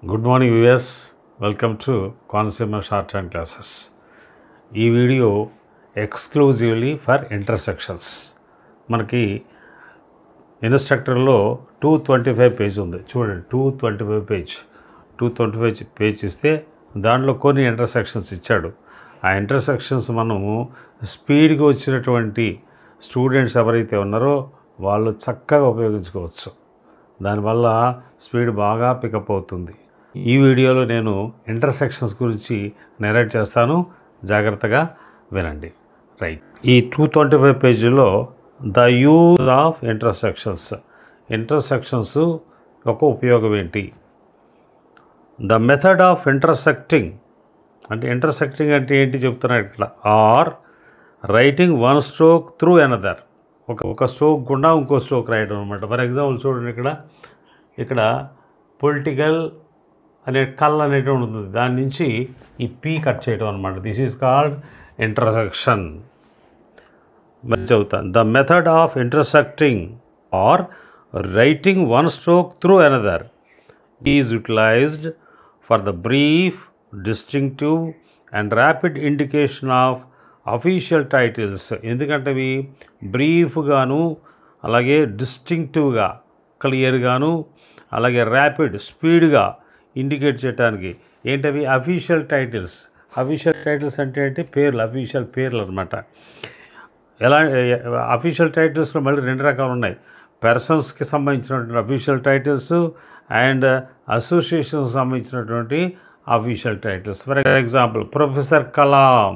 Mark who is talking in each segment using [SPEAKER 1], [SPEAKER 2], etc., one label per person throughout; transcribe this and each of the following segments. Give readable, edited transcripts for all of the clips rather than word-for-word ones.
[SPEAKER 1] Good morning viewers, welcome to consumer short hand classes. ఈ video exclusively for intersections. మనకి ఇన్స్ట్రక్టర్లో 225 page ఉంది, చూడండి. 225 పేజ్ ఇస్తే దాంట్లో కొన్ని ఇంటర్సెక్షన్స్ ఇచ్చాడు. ఆ ఇంటర్సెక్షన్స్ మనము స్పీడ్గా వచ్చినటువంటి స్టూడెంట్స్ ఎవరైతే ఉన్నారో వాళ్ళు చక్కగా ఉపయోగించుకోవచ్చు. దానివల్ల స్పీడ్ బాగా పికప్ అవుతుంది. ఈ వీడియోలో నేను ఇంటర్సెక్షన్స్ గురించి నెరేట్ చేస్తాను, జాగ్రత్తగా వినండి. రైట్, ఈ 225 పేజీలో ద యూజ్ ఆఫ్ ఇంటర్సెక్షన్స్ యొక్క ఉపయోగం ఏంటి, ద మెథడ్ ఆఫ్ ఇంటర్సెక్టింగ్ అంటే ఏంటి చెప్తున్నాడు ఇక్కడ. Or writing one stroke through another, ఒక స్ట్రోక్ గుండా ఇంకో స్ట్రోక్ రాయడం అనమాట. ఫర్ ఎగ్జాంపుల్ చూడండి, ఇక్కడ పొలిటికల్ అనే కల్ అనేటువంటి ఉంటుంది, దాని నుంచి ఈ పీ కట్ చేయడం అనమాట. This is called intersection. చదువుతాను. The method of intersecting or writing one stroke through another is utilized for the brief, distinctive and rapid indication of official titles. ఎందుకంటే అవి బ్రీఫ్గాను, అలాగే డిస్టింక్టివ్గా, క్లియర్గాను, అలాగే ర్యాపిడ్, స్పీడ్గా ఇండికేట్ చేయడానికి ఏంటవి అఫీషియల్ టైటిల్స్. అంటే ఏంటి? పేర్లు, అఫీషియల్ పేర్లు అనమాట. ఎలా అఫీషియల్ టైటిల్స్లో మళ్ళీ రెండు రకాలు ఉన్నాయి. పర్సన్స్కి సంబంధించినటువంటి అఫీషియల్ టైటిల్స్ అండ్ అసోసియేషన్కి సంబంధించినటువంటి official titles. For example professor Kalam,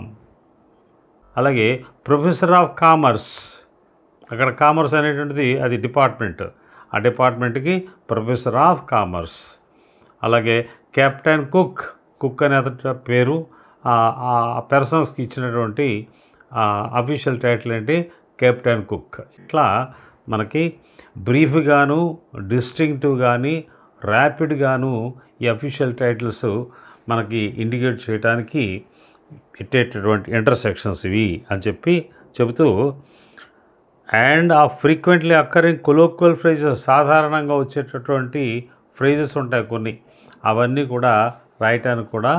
[SPEAKER 1] అలాగే ప్రొఫెసర్ ఆఫ్ కామర్స్. అక్కడ కామర్స్ అనేటువంటిది అది డిపార్ట్మెంట్, ఆ డిపార్ట్మెంట్కి ప్రొఫెసర్ ఆఫ్ కామర్స్. అలాగే కెప్టెన్ కుక్ అనే పేరు ఆ పర్సన్స్కి ఇచ్చినటువంటి అఫీషియల్ టైటిల్ ఏంటి? Captain cook. ఇట్లా మనకి బ్రీఫ్గాను, డిస్టింక్టివ్ కానీ, ర్యాపిడ్గాను ఈ అఫీషియల్ టైటిల్స్ మనకి ఇండికేట్ చేయడానికి పెట్టేటటువంటి ఇంటర్సెక్షన్స్ ఇవి అని చెబుతూ అండ్ ఆ ఫ్రీక్వెంట్లీ అక్కరింగ్ కొలోక్వల్ ఫ్రేజెస్, సాధారణంగా వచ్చేటటువంటి ఫ్రేజెస్ ఉంటాయి కొన్ని, అవన్నీ కూడా రాయటానికి కూడా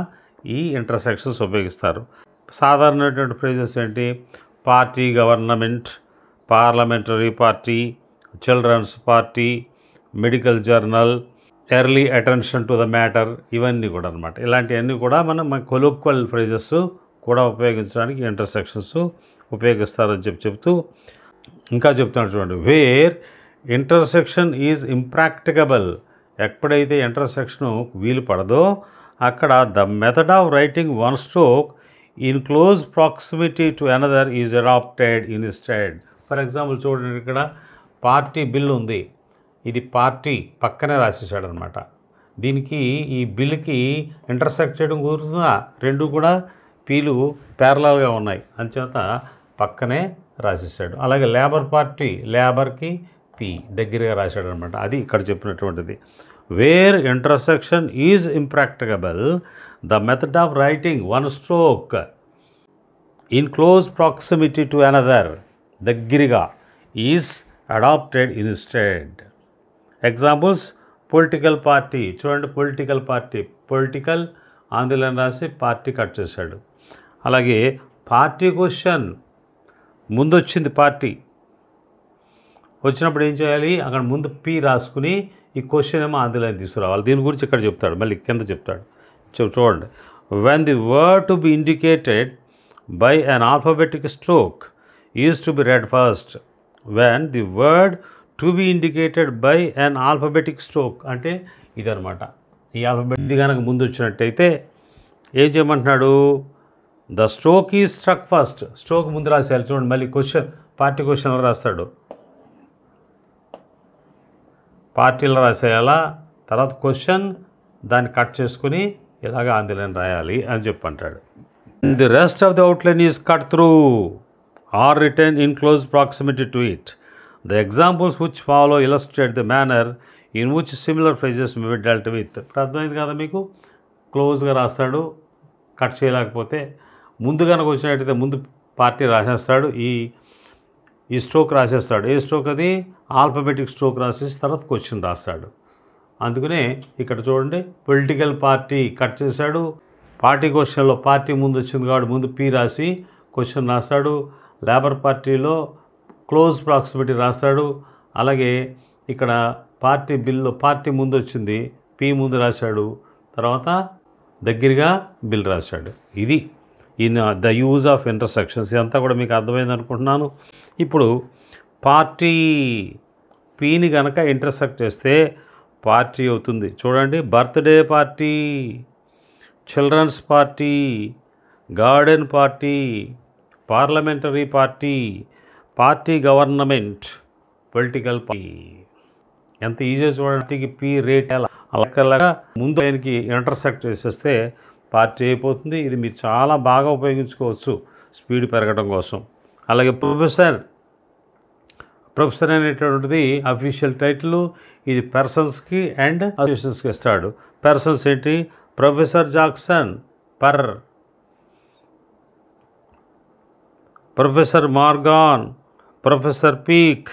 [SPEAKER 1] ఈ ఇంటర్సెక్షన్స్ ఉపయోగిస్తారు. సాధారణమైనటువంటి ఫ్రేజెస్ ఏంటి? Party, government, parliamentary party, children's party, medical journal, early attention to the matter, ఇవన్నీ కూడా అనమాట. ఇలాంటివన్నీ కూడా మనం కొలోక్వల్ ఫ్రేజెస్ కూడా ఉపయోగించడానికి ఇంటర్సెక్షన్స్ ఉపయోగిస్తారని చెప్తూ ఇంకా చెప్తున్నాడు. చూడండి, వేర్ ఇంటర్సెక్షన్ ఈజ్ ఇంప్రాక్టికబుల్, ఎప్పుడైతే ఇంటర్సెక్షన్ వీలు పడదో అక్కడ the method of writing one stroke in close proximity to another is adapted instead. For example చూడండి, ఇక్కడ పార్టీ బిల్ ఉంది, ఇది పార్టీ పక్కనే రాసేసాడు అనమాట. దీనికి ఈ బిల్లుకి ఇంటర్సెక్ట్ చేయడం కుదురుతుందా? రెండు కూడా పీలు ప్యారలల్గా ఉన్నాయి, అంచేత పక్కనే రాసేసాడు. అలాగే లేబర్ పార్టీ, లేబర్కి పీ దగ్గరగా రాశాడు అనమాట. అది ఇక్కడ చెప్పినటువంటిది. Where intersection is impracticable the method of writing one stroke in close proximity to another, దగ్గరగా, is adapted instead. Examples, political party. చూడండి, పొలిటికల్ ఆందోళన రాసి పార్టీ కట్ చేశాడు. అలాగే పార్టీ క్వశ్చన్, ముందు వచ్చింది పార్టీ, వచ్చినప్పుడు ఏం చేయాలి? అక్కడ ముందు పీ రాసుకుని ఈ క్వశ్చన్ ఏమో ఆందోళన తీసుకురావాలి. దీని గురించి ఇక్కడ చెప్తాడు, మళ్ళీ కింద చెప్తాడు. చూడండి, when the word to be indicated by an alphabetic stroke is to be read first. When the word to be indicated by an alphabetic stroke అంటే ఇదనమాట. ఈ ఆల్ఫాబెట్ కనుక ముందు వచ్చినట్టయితే ఏం చేయమంటున్నాడు? The stroke is struck first, stroke ముందు రాసేయాలి. చూడండి, మళ్ళీ పార్టీ క్వశ్చన్లో రాస్తాడు, పార్టీలో రాసేయాలా, తర్వాత క్వశ్చన్ దాన్ని కట్ చేసుకుని ఇలాగ ఆందోళన రాయాలి అని చెప్పంటాడు. The rest of the outline is cut through or return in close proximity to it. The examples which follow illustrate the manner in which similar phrases may be dealt with. ఇప్పుడు అర్థమైంది కదా మీకు? క్లోజ్గా రాస్తాడు, కట్ చేయలేకపోతే. ముందు కనుక వచ్చినట్టయితే ముందు పార్టీ రాసేస్తాడు, ఈ స్ట్రోక్ రాసేస్తాడు. ఏ స్ట్రోక్ అది? ఆల్ఫాబెటిక్ స్ట్రోక్ రాసేసి తర్వాత క్వశ్చన్ రాస్తాడు. అందుకనే ఇక్కడ చూడండి పొలిటికల్ పార్టీ కట్ చేశాడు. పార్టీ క్వశ్చన్లో పార్టీ ముందు వచ్చింది కాబట్టి ముందు పి రాసి క్వశ్చన్ రాస్తాడు. లేబర్ పార్టీలో క్లోజ్ ప్రాక్సిమిటీ రాస్తాడు. అలాగే ఇక్కడ పార్టీ బిల్లో పార్టీ ముందు వచ్చింది, పి ముందు రాశాడు, తర్వాత దగ్గరగా బిల్ రాశాడు. ఇది ద యూజ్ ఆఫ్ ఇంటర్సెక్షన్స్. ఇదంతా కూడా మీకు అర్థమైంది అనుకుంటున్నాను. ఇప్పుడు పార్టీ పీని కనుక ఇంటర్సెక్ట్ చేస్తే పార్టీ అవుతుంది. చూడండి, birthday party, children's party, garden party, parliamentary party, party government, political party. ఎంత ఈజీ చూడడానికి పీ రేట్ అలాగా ముందు ఆయనకి ఇంటర్సెక్ట్ చేసేస్తే పార్టీ అయిపోతుంది. ఇది మీరు చాలా బాగా ఉపయోగించుకోవచ్చు స్పీడ్ పెరగడం కోసం. అలాగే ప్రొఫెసర్ అనేటువంటిది అఫీషియల్ టైటిల్. ఇది పర్సన్స్కి అండ్ అసోసియేషన్స్కి ఇస్తాడు. పర్సన్స్ ఏంటి? Professor Jackson, professor Morgan, professor Peek.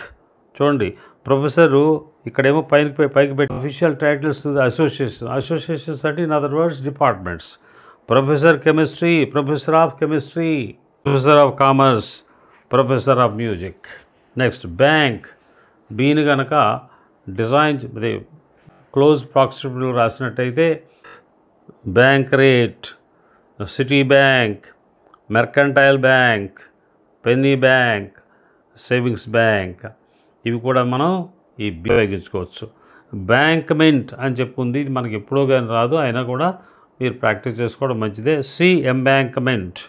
[SPEAKER 1] చూడండి, ప్రొఫెసరు ఇక్కడేమో పైకి పెట్టి అఫీషియల్ టైటిల్స్ అసోసియేషన్స్ అంటే in other words departments. Professor chemistry, professor of chemistry, professor of commerce, professor of music. Next bank, బీని కనుక డిజైన్ క్లోజ్ ప్రాక్సిమిటీలో రాసినట్టయితే bank rate, city bank, mercantile bank, penny bank, savings bank, ఇవి కూడా మనం ఈ ఉపయోగించుకోవచ్చు. బ్యాంక్మెంట్ అని చెప్పుకుంది, ఇది మనకి ఎప్పుడో కానీ రాదు, అయినా కూడా మీరు ప్రాక్టీస్ చేసుకోవడం మంచిదే. C embankment.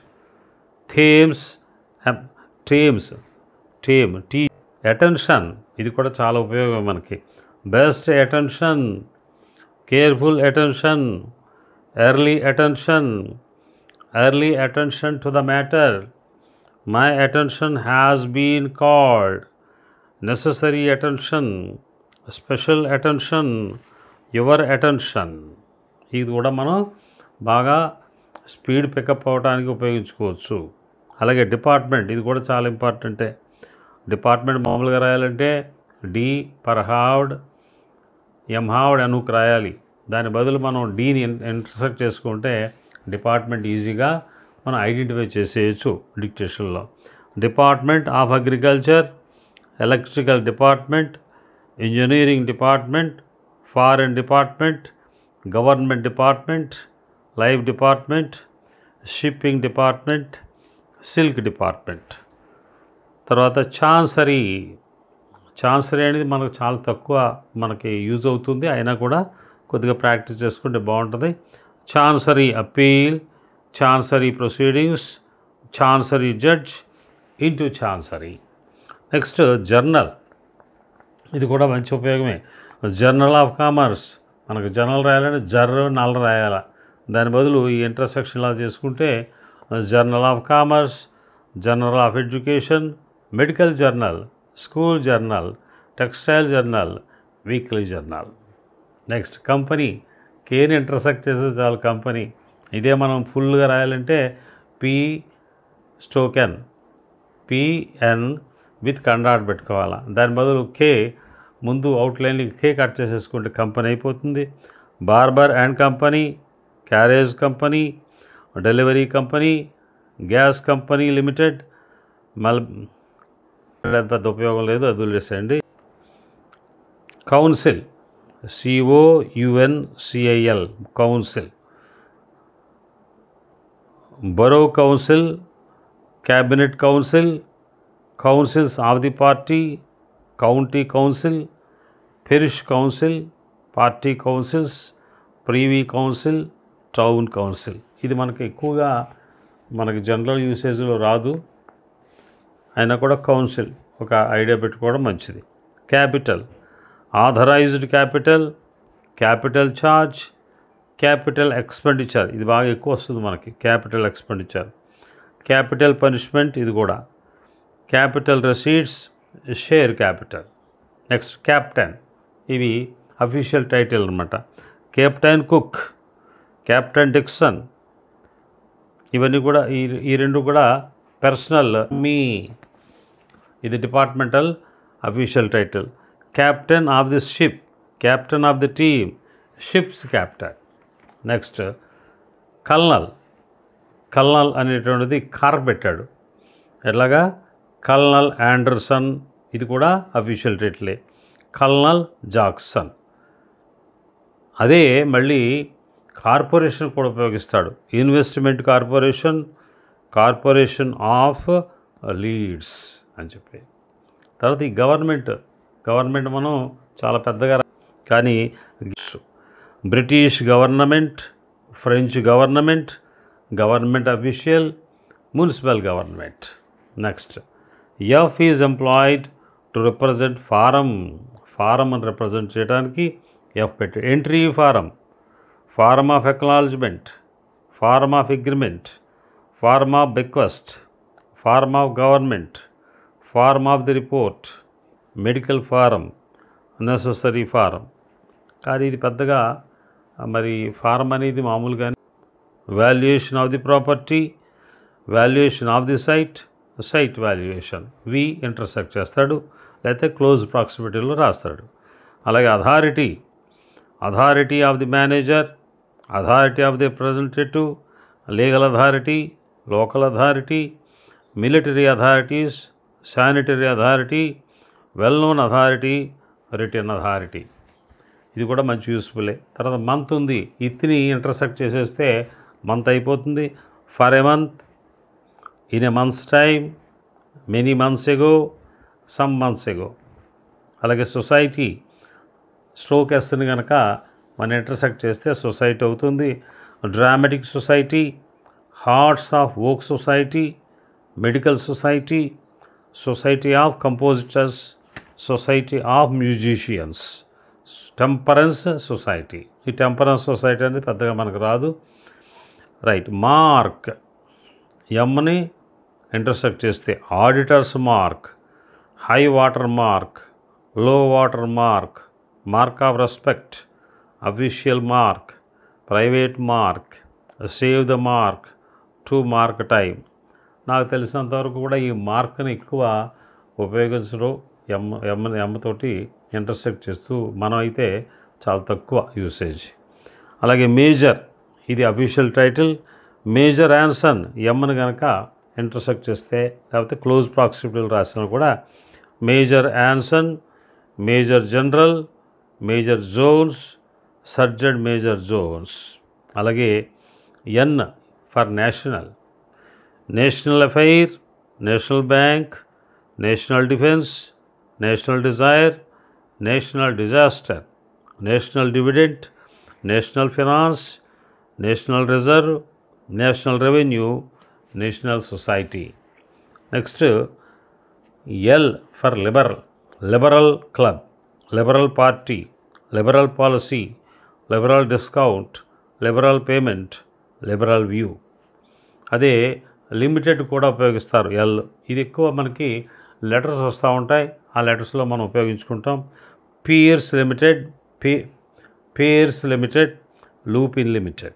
[SPEAKER 1] టీమ్ అటెన్షన్, ఇది కూడా చాలా ఉపయోగం మనకి. Best attention, careful attention, early attention to the matter, my attention has been called, necessary attention, special attention, your attention. ఇది కూడా మనం బాగా స్పీడ్ పికప్ అవ్వడానికి ఉపయోగించుకోవచ్చు. అలాగే డిపార్ట్మెంట్, ఇది కూడా చాలా ఇంపార్టెంటే. డిపార్ట్మెంట్ మామూలుగా రాయాలంటే డి పర్ హావ్డ్, ఎంహావ్డ్ అనుకు రాయాలి. దాని బదులు మనం డీని ఇంటర్సెక్ట్ చేసుకుంటే డిపార్ట్మెంట్ ఈజీగా మనం ఐడెంటిఫై చేసేయచ్చు డిక్టేషన్లో. Department of agriculture, electrical department, engineering department, foreign department, government department, life department, shipping department, silk department. తర్వాత ఛాన్సరీ అనేది మనకు చాలా తక్కువ మనకి యూజ్ అవుతుంది, అయినా కూడా కొద్దిగా ప్రాక్టీస్ చేసుకుంటే బాగుంటుంది. Chancery appeal, chancery proceedings, chancery judge, into chancery. Next journal, ఇది కూడా మంచి ఉపయోగమే. జర్నల్ ఆఫ్ కామర్స్, మనకు జర్నల్ రాయాలంటే నల్ రాయాలి. దాని బదులు ఈ ఇంటర్సెక్షన్ ఇలా చేసుకుంటే journal of commerce, journal of education, medical journal, school journal, textile journal, weekly journal. Next company, కేని ఇంటర్సెక్ట్ చేస్తే చాలు కంపెనీ. ఇదే మనం ఫుల్గా రాయాలంటే పిఎన్ విత్ కండాట్ పెట్టుకోవాలి. దాని బదులు కే ముందు అవుట్లైన్కి కే కట్ చేసేసుకుంటే కంపెనీ అయిపోతుంది. Barber and company, carriage company, delivery company, gas company limited. పెద్ద ఉపయోగం లేదు, అది వదిలేసేయండి. Council, COUNCIL, council. Borough council, cabinet council, councils of the party, county council, parish council, party councils, privy council, town council. ఇది మనకి ఎక్కువగా మనకి general యూసేజ్లో రాదు, అయినా కూడా కౌన్సిల్ ఒక ఐడియా పెట్టుకోవడం మంచిది. Capital, authorised capital, capital charge, capital expenditure, ఇది బాగా ఎక్కువ వస్తుంది మనకి. క్యాపిటల్ ఎక్స్పెండిచర్, క్యాపిటల్ పనిష్మెంట్, ఇది కూడా. Capital receipts, share capital. Next captain, ఇవి అఫీషియల్ టైటిల్ అనమాట. కెప్టెన్ కుక్, కెప్టెన్ డిక్సన్, ఇవన్నీ కూడా ఈ రెండు కూడా పర్సనల్ మీ, ఇది departmental official title. Captain of the ship, captain of the team, ships captain. Next colonel. Colonel అనేటువంటిది కార్ పెట్టాడు. ఎట్లాగా? కల్నల్ ఆండర్సన్, ఇది కూడా అఫీషియల్ టైటిలే. Colonel Jackson. అదే మళ్ళీ కార్పొరేషన్ కూడా ఉపయోగిస్తాడు. Investment corporation, corporation of Leeds అని చెప్పి. తర్వాత ఈ గవర్నమెంట్ మనం చాలా పెద్దగా కానీ British government, French government, government official, municipal government. Next F is employed to represent form అని రిప్రజెంట్ చేయడానికి ఎఫ్ పెట్టి. Entry form of acknowledgement, form of agreement, form of bequest, form of government, form of the report, medical form, necessary form. కానీ ఇది పెద్దగా మరి form అనేది మామూలుగా valuation of the property, valuation of the site valuation V intersect చేస్తాడు, లేకపోతే close ప్రాక్సిమిటీలో రాస్తాడు. అలాగే authority of the manager, authority of the representative, legal authority, local authority, military authorities, sanitary authority, well known authority, return authority. ఇది కూడా మంచి యూస్ఫుల్లే. తర్వాత మంత్ ఉంది, ఇత్ని ఇంటర్సెక్ట్ చేసేస్తే మంత్ అయిపోతుంది. For a month, in a month's time, many months ago, some months ago. అలాగే సొసైటీ, స్ట్రోక్ ఎస్ని కనుక మనం ఇంటర్సెక్ట్ చేస్తే సొసైటీ అవుతుంది. Dramatic society, hearts of oak society, medical society, society of compositors, society of musicians, temperance society. ఈ temperance society అనేది పెద్దగా మనకు రాదు. రైట్. మార్క్, ఎమ్ని ఇంటర్సెక్ట్ చేస్తే auditors mark, high water mark, low water mark, mark of respect, official mark, private mark, save the mark, to mark time. నాకు తెలిసినంతవరకు కూడా ఈ మార్క్ని ఎక్కువ ఉపయోగించడం ఎమ్మతోటి ఇంటర్సెక్ట్ చేస్తూ, మనం అయితే చాలా తక్కువ యూసేజ్. అలాగే మేజర్, ఇది అఫీషియల్ టైటిల్. మేజర్ యాన్సన్ ఎమ్మని కనుక ఇంటర్సెక్ట్ చేస్తే, లేకపోతే క్లోజ్ ప్రాక్సిమిటీలు రాసినా కూడా major Anson, major general, major Jones, sergeant major Jones. అలాగే N for national affair, national bank, national defence, national desire, national disaster, national dividend, national finance, national reserve, national revenue, national society. Next L for liberal club, liberal party, liberal policy, liberal discount, liberal payment, liberal view. అదే limited కూడా ఉపయోగిస్తారు L. ఇది ఎక్కువ మనకి letters వస్తూ ఉంటాయి, ఆ లెటర్స్లో మనం ఉపయోగించుకుంటాం. Pears limited, Lupin limited.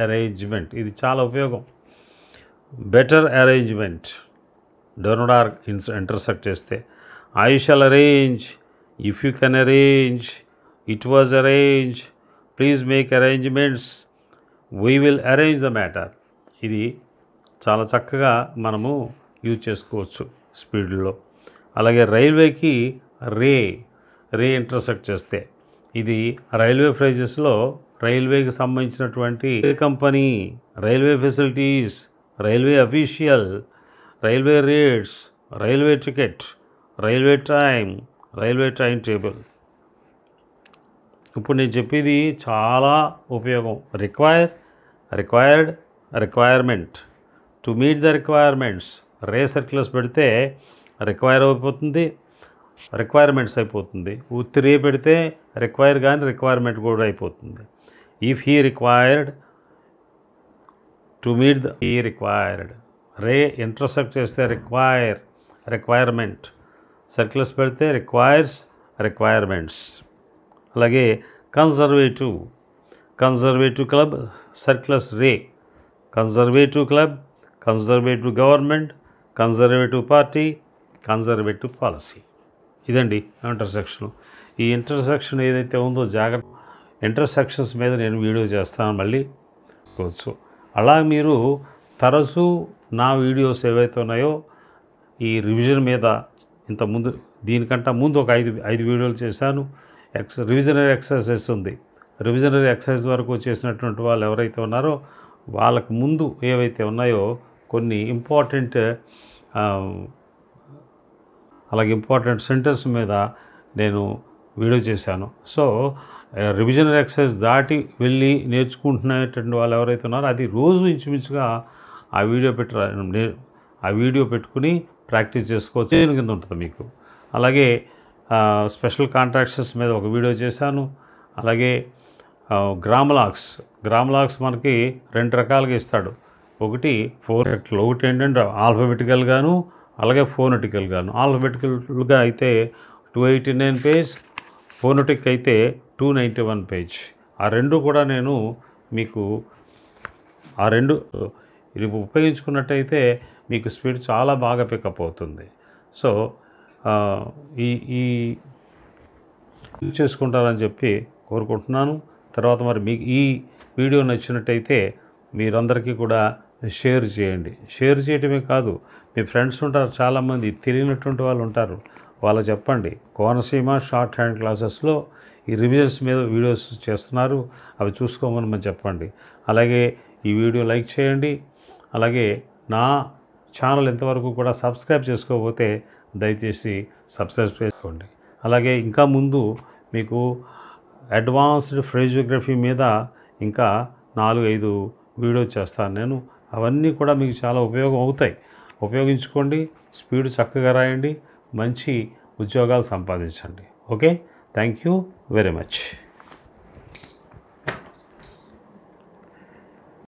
[SPEAKER 1] Arrangement, ఇది చాలా ఉపయోగం. బెటర్ అరేంజ్మెంట్, డోనర్ ఇంటర్సెక్ట్ చేస్తే I shall arrange, if you can arrange, it was arrange, please make arrangements, we will arrange the matter. ఇది చాలా చక్కగా మనము యూజ్ చేసుకోవచ్చు స్పీడ్లో. అలాగే రైల్వేకి రే ఇంటర్సెక్ట్ చేస్తే, ఇది రైల్వే ఫ్రేజెస్లో రైల్వేకి సంబంధించినటువంటి company, railway facilities, railway official, railway rates, railway ticket, railway train table. ఇప్పుడు నేను చెప్పేది చాలా ఉపయోగం. Requirement, to meet the requirements. Ray circulars పెడితే రిక్వైర్ అయిపోతుంది, రిక్వైర్మెంట్స్ అయిపోతుంది. ఉత్తి రే పెడితే రిక్వైర్ కానీ రిక్వైర్మెంట్ కూడా అయిపోతుంది. If he required, to meet the he required. Ray intersect చేస్తే రిక్వైర్మెంట్, సర్క్యులర్స్ పెడితే రిక్వైర్మెంట్స్. అలాగే conservative club, circulars ray. Conservative club, conservative government, conservative party, conservative policy. ఇదండి ఇంటర్సెక్షన్. ఈ ఇంటర్సెక్షన్ ఏదైతే ఉందో జాగ్రత్త, ఇంటర్సెక్షన్స్ మీద నేను వీడియో చేస్తాను మళ్ళీ చూసుకోవచ్చు. అలా మీరు తరచూ నా వీడియోస్ ఏవైతే ఉన్నాయో ఈ రివిజన్ మీద ఇంతకుముందు దీనికంటే ముందు ఒక ఐదు వీడియోలు చేశాను. రివిజనరీ ఎక్సర్సైజ్ ఉంది. రివిజనరీ ఎక్సర్సైజ్ వరకు చేసినటువంటి వాళ్ళు ఎవరైతే ఉన్నారో వాళ్ళకు ముందు ఏవైతే ఉన్నాయో కొన్ని ఇంపార్టెంట్ అలాగే ఇంపార్టెంట్ సెంటెన్స్ మీద నేను వీడియో చేశాను. సో రివిజనరీ ఎక్సర్సైజ్ దాటి వెళ్ళి నేర్చుకుంటున్నటువంటి వాళ్ళు ఎవరైతే ఉన్నారో అది రోజు ఇంచుమించుగా ఆ వీడియో పెట్టుకుని ప్రాక్టీస్ చేసుకోవచ్చు. దేని కింద ఉంటుంది మీకు. అలాగే స్పెషల్ కాంట్రాక్షన్స్ మీద ఒక వీడియో చేశాను. అలాగే గ్రామలాక్స్ మనకి 2 రకాలుగా ఇస్తాడు. ఒకటి ఏంటంటే ఆల్ఫబెటికల్గాను అలాగే ఫోనెటికల్గాను. ఆల్ఫబెటికల్గా అయితే 289 పేజ్, ఫోనెటిక్ అయితే 291 పేజ్. ఆ రెండు కూడా నేను మీకు ఇది ఉపయోగించుకున్నట్టయితే మీకు స్పీడ్ చాలా బాగా పికప్ అవుతుంది. సో ఈ చేసుకుంటారని చెప్పి కోరుకుంటున్నాను. తర్వాత మరి మీకు ఈ వీడియో నచ్చినట్టయితే మీరందరికీ కూడా షేర్ చేయండి. షేర్ చేయటమే కాదు, మీ ఫ్రెండ్స్ ఉంటారు చాలామంది, తెలియనటువంటి వాళ్ళు ఉంటారు, వాళ్ళు చెప్పండి. కోనసీమ షార్ట్ హ్యాండ్ క్లాసెస్లో ఈ రివిజన్స్ మీద వీడియోస్ చేస్తున్నారు, అవి చూసుకోమని చెప్పండి. అలాగే ఈ వీడియో లైక్ చేయండి. అలాగే నా ఛానల్ ఇంతవరకు కూడా సబ్స్క్రైబ్ చేసుకోకపోతే దయచేసి సబ్స్క్రైబ్ చేసుకోండి. అలాగే ఇంకా ముందు మీకు అడ్వాన్స్డ్ ఫ్రేజియోగ్రఫీ మీద ఇంకా 4-5 వీడియో చేస్తాను నేను. అవన్నీ కూడా మీకు చాలా ఉపయోగం అవుతాయి. ఉపయోగించుకోండి. స్పీడ్ చక్కగా రాయండి. మంచి ఉద్యోగాలు సంపాదించండి. Okay, thank you very much.